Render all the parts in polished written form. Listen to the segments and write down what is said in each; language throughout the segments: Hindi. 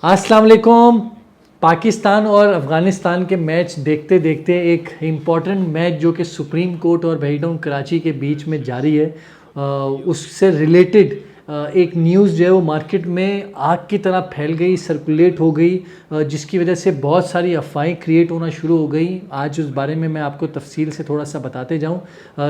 अस्सलाम वालेकुम। पाकिस्तान और अफ़गानिस्तान के मैच देखते देखते एक इम्पॉर्टेंट मैच जो कि सुप्रीम कोर्ट और वेहीटाउन कराची के बीच में जारी है, उससे रिलेटेड एक न्यूज़ जो है वो मार्केट में आग की तरह फैल गई, सर्कुलेट हो गई, जिसकी वजह से बहुत सारी अफवाहें क्रिएट होना शुरू हो गई। आज उस बारे में मैं आपको तफसील से थोड़ा सा बताते जाऊं,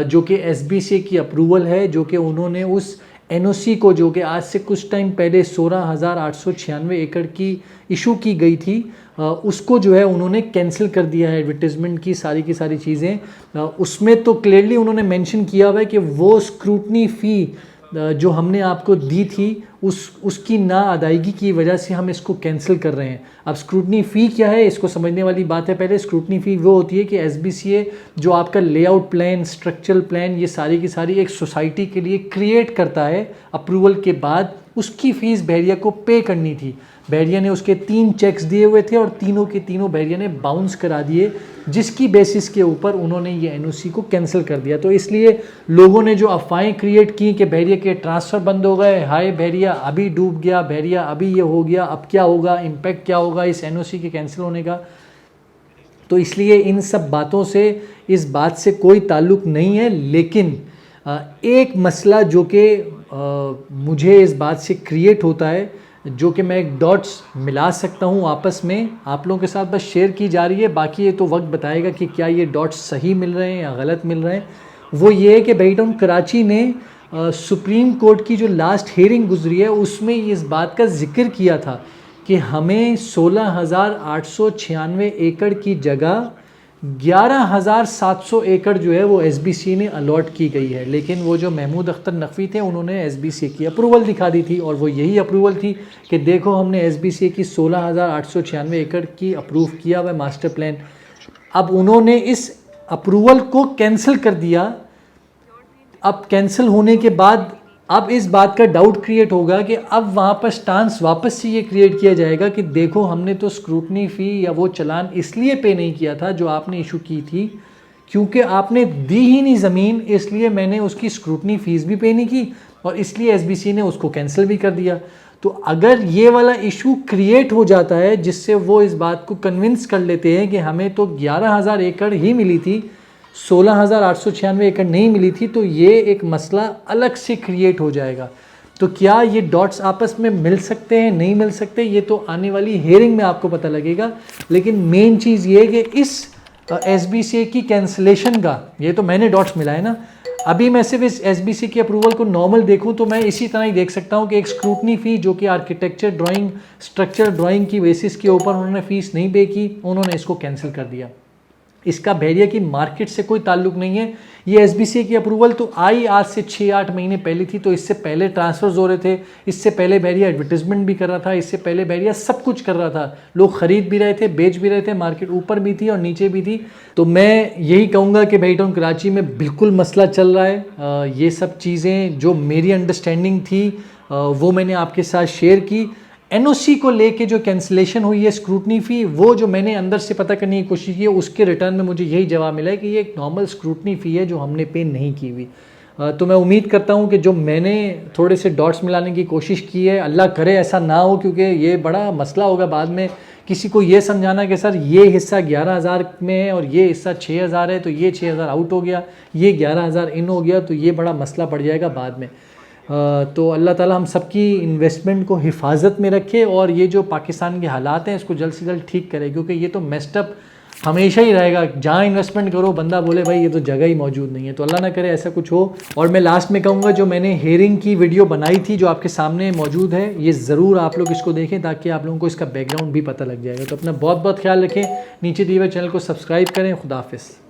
जो कि SBCA की अप्रूवल है, जो कि उन्होंने उस NOC को, जो कि आज से कुछ टाइम पहले 16,896 एकड़ की इशू की गई थी, उसको जो है उन्होंने कैंसिल कर दिया है। एडवर्टीज़मेंट की सारी चीज़ें, उसमें तो क्लियरली उन्होंने मेंशन किया हुआ है कि वो स्क्रूटनी फ़ी जो हमने आपको दी थी उसकी ना अदायगी की वजह से हम इसको कैंसिल कर रहे हैं। अब स्क्रूटनी फ़ी क्या है, इसको समझने वाली बात है। पहले स्क्रूटनी फ़ी वो होती है कि SBCA जो आपका लेआउट प्लान, स्ट्रक्चरल प्लान, ये सारी की सारी एक सोसाइटी के लिए क्रिएट करता है। अप्रूवल के बाद उसकी फ़ीस बहरिया को पे करनी थी। बहरिया ने उसके 3 चेक्स दिए हुए थे और तीनों के तीनों बहरिया ने बाउंस करा दिए, जिसकी बेसिस के ऊपर उन्होंने ये NOC को कैंसिल कर दिया। तो इसलिए लोगों ने जो अफवाहें क्रिएट की कि बहरिया के ट्रांसफ़र बंद हो गए, हाय बहरिया अभी डूब गया, बहरिया अभी ये हो गया, अब क्या होगा, इम्पैक्ट क्या होगा इस NOC के कैंसिल होने का, तो इसलिए इन सब बातों से, इस बात से कोई ताल्लुक़ नहीं है। लेकिन एक मसला जो कि मुझे इस बात से क्रिएट होता है, जो कि मैं एक डॉट्स मिला सकता हूँ आपस में, आप लोगों के साथ बस शेयर की जा रही है। बाकी ये तो वक्त बताएगा कि क्या ये डॉट्स सही मिल रहे हैं या गलत मिल रहे हैं। वो ये है कि वेहीटाउन कराची ने सुप्रीम कोर्ट की जो लास्ट हियरिंग गुजरी है उसमें इस बात का जिक्र किया था कि हमें 16,896 एकड़ की जगह 11,700 एकड़ जो है वो SBCA ने अलॉट की गई है। लेकिन वो जो महमूद अख्तर नकवी थे उन्होंने SBCA की अप्रूवल दिखा दी थी, और वो यही अप्रूवल थी कि देखो हमने SBCA की 16,896 एकड़ की अप्रूव किया हुआ मास्टर प्लान। अब उन्होंने इस अप्रूवल को कैंसिल कर दिया। अब कैंसिल होने के बाद अब इस बात का डाउट क्रिएट होगा कि अब वहाँ पर स्टांस वापस से ये क्रिएट किया जाएगा कि देखो हमने तो स्क्रूटनी फ़ी या वो चलान इसलिए पे नहीं किया था जो आपने इशू की थी, क्योंकि आपने दी ही नहीं ज़मीन, इसलिए मैंने उसकी स्क्रूटनी फ़ीस भी पे नहीं की और इसलिए SBCA ने उसको कैंसिल भी कर दिया। तो अगर ये वाला इशू क्रिएट हो जाता है जिससे वो इस बात को कन्विंस कर लेते हैं कि हमें तो 11,000 एकड़ ही मिली थी, 16,896 एकड़ नहीं मिली थी, तो ये एक मसला अलग से क्रिएट हो जाएगा। तो क्या ये डॉट्स आपस में मिल सकते हैं, नहीं मिल सकते, ये तो आने वाली हेयरिंग में आपको पता लगेगा। लेकिन मेन चीज़ ये है कि इस SBCA की कैंसिलेशन का, ये तो मैंने डॉट्स मिलाए ना, अभी मैं सिर्फ इस SBCA की अप्रूवल को नॉर्मल देखूं तो मैं इसी तरह ही देख सकता हूं कि एक स्क्रूटनी फ़ी जो कि आर्किटेक्चर ड्राइंग, स्ट्रक्चर ड्राइंग की बेसिस के ऊपर उन्होंने फ़ीस नहीं पे की, उन्होंने इसको कैंसिल कर दिया। इसका बहरिया की मार्केट से कोई ताल्लुक नहीं है। ये SBCA की अप्रूवल तो आई आज से 6-8 महीने पहले थी, तो इससे पहले ट्रांसफ़र्स हो रहे थे, इससे पहले बहरिया एडवर्टीजमेंट भी कर रहा था, इससे पहले बहरिया सब कुछ कर रहा था, लोग ख़रीद भी रहे थे, बेच भी रहे थे, मार्केट ऊपर भी थी और नीचे भी थी। तो मैं यही कहूँगा कि वेहीटाउन कराची में बिल्कुल मसला चल रहा है। ये सब चीज़ें जो मेरी अंडरस्टैंडिंग थी वो मैंने आपके साथ शेयर की। NOC को लेके जो कैंसिलेशन हुई है स्क्रूटनी फ़ी, वो जो मैंने अंदर से पता करने की कोशिश की है उसके रिटर्न में मुझे यही जवाब मिला है कि ये एक नॉर्मल स्क्रूटनी फ़ी है जो हमने पे नहीं की हुई। तो मैं उम्मीद करता हूँ कि जो मैंने थोड़े से डॉट्स मिलाने की कोशिश की है, अल्लाह करे ऐसा ना हो, क्योंकि ये बड़ा मसला होगा बाद में किसी को ये समझाना कि सर ये हिस्सा 11,000 में है और ये हिस्सा 6,000 है, तो ये 6,000 आउट हो गया, ये 11,000 इन हो गया, तो ये बड़ा मसला पड़ जाएगा बाद में। तो अल्लाह ताला हम सबकी इन्वेस्टमेंट को हिफाजत में रखे और ये जो पाकिस्तान के हालात हैं इसको जल्द से जल्द ठीक करे, क्योंकि ये तो मेस्टअप हमेशा ही रहेगा। जहाँ इन्वेस्टमेंट करो बंदा बोले भाई ये तो जगह ही मौजूद नहीं है, तो अल्लाह ना करे ऐसा कुछ हो। और मैं लास्ट में कहूँगा, जो मैंने हेयरिंग की वीडियो बनाई थी जो आपके सामने मौजूद है, ये ज़रूर आप लोग इसको देखें ताकि आप लोगों को इसका बैकग्राउंड भी पता लग जाएगा। तो अपना बहुत बहुत ख्याल रखें, नीचे दिए हुए चैनल को सब्सक्राइब करें। खुदा हाफिज़।